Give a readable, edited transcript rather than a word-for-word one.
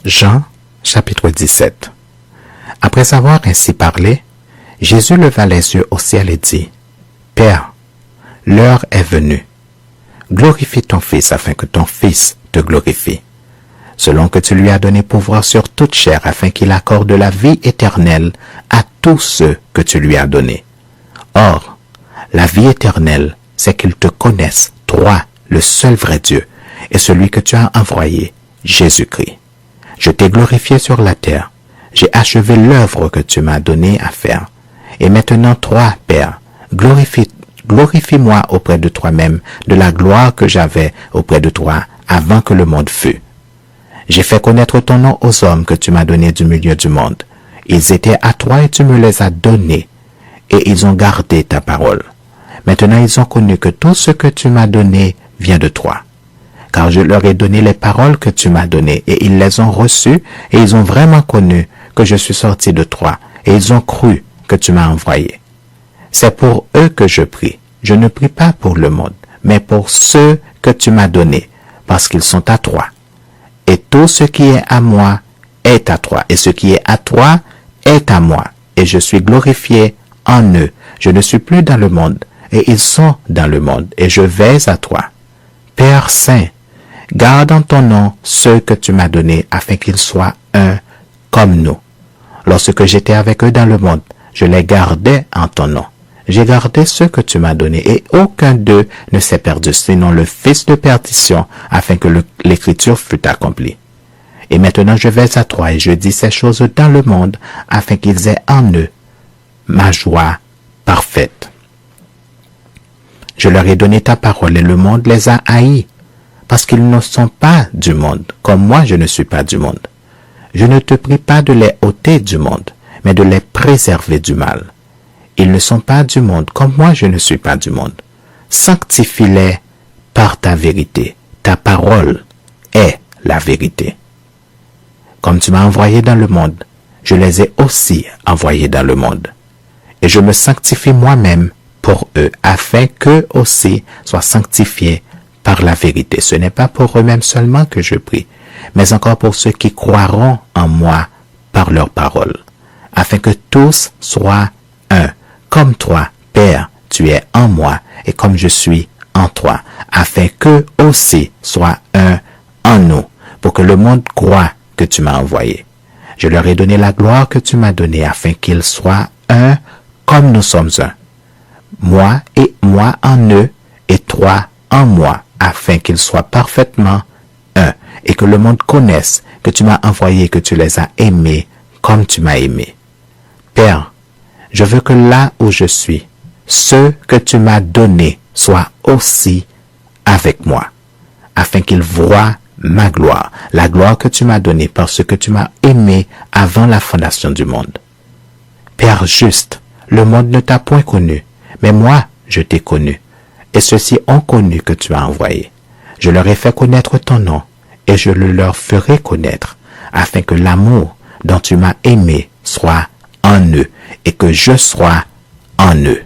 Jean, chapitre 17. Après avoir ainsi parlé, Jésus leva les yeux au ciel et dit, « Père, l'heure est venue. Glorifie ton Fils afin que ton Fils te glorifie, selon que tu lui as donné pouvoir sur toute chair afin qu'il accorde la vie éternelle à tous ceux que tu lui as donnés. Or, la vie éternelle, c'est qu'ils te connaissent, toi, le seul vrai Dieu, et celui que tu as envoyé, Jésus-Christ. Je t'ai glorifié sur la terre. J'ai achevé l'œuvre que tu m'as donnée à faire. Et maintenant, toi, Père, glorifie-moi auprès de toi-même de la gloire que j'avais auprès de toi avant que le monde fût. J'ai fait connaître ton nom aux hommes que tu m'as donnés du milieu du monde. Ils étaient à toi et tu me les as donnés, et ils ont gardé ta parole. Maintenant, ils ont connu que tout ce que tu m'as donné vient de toi. Car je leur ai donné les paroles que tu m'as données, et ils les ont reçues, et ils ont vraiment connu que je suis sorti de toi, et ils ont cru que tu m'as envoyé. C'est pour eux que je prie. Je ne prie pas pour le monde, mais pour ceux que tu m'as donnés, parce qu'ils sont à toi. Et tout ce qui est à moi est à toi, et ce qui est à toi est à moi, et je suis glorifié en eux. Je ne suis plus dans le monde, et ils sont dans le monde, et je vais à toi. Père Saint, garde en ton nom ceux que tu m'as donnés, afin qu'ils soient un comme nous. Lorsque j'étais avec eux dans le monde, je les gardais en ton nom. J'ai gardé ceux que tu m'as donnés, et aucun d'eux ne s'est perdu, sinon le fils de perdition, afin que l'écriture fût accomplie. Et maintenant je vais à toi, et je dis ces choses dans le monde, afin qu'ils aient en eux ma joie parfaite. Je leur ai donné ta parole, et le monde les a haïs, parce qu'ils ne sont pas du monde, comme moi je ne suis pas du monde. Je ne te prie pas de les ôter du monde, mais de les préserver du mal. Ils ne sont pas du monde, comme moi je ne suis pas du monde. Sanctifie-les par ta vérité. Ta parole est la vérité. Comme tu m'as envoyé dans le monde, je les ai aussi envoyés dans le monde. Et je me sanctifie moi-même pour eux, afin qu'eux aussi soient sanctifiés par la vérité. Ce n'est pas pour eux-mêmes seulement que je prie, mais encore pour ceux qui croiront en moi par leur parole, afin que tous soient un, comme toi, Père, tu es en moi, et comme je suis en toi, afin qu'eux aussi soient un en nous, pour que le monde croie que tu m'as envoyé. Je leur ai donné la gloire que tu m'as donnée, afin qu'ils soient un comme nous sommes un. Moi et moi en eux, et toi en moi, afin qu'ils soient parfaitement un, et que le monde connaisse que tu m'as envoyé, que tu les as aimés comme tu m'as aimé. Père, je veux que là où je suis, ceux que tu m'as donnés soient aussi avec moi, afin qu'ils voient ma gloire, la gloire que tu m'as donnée parce que tu m'as aimé avant la fondation du monde. Père juste, le monde ne t'a point connu, mais moi, je t'ai connu, et ceux-ci ont connu que tu as envoyé. Je leur ai fait connaître ton nom, et je le leur ferai connaître, afin que l'amour dont tu m'as aimé soit en eux, et que je sois en eux.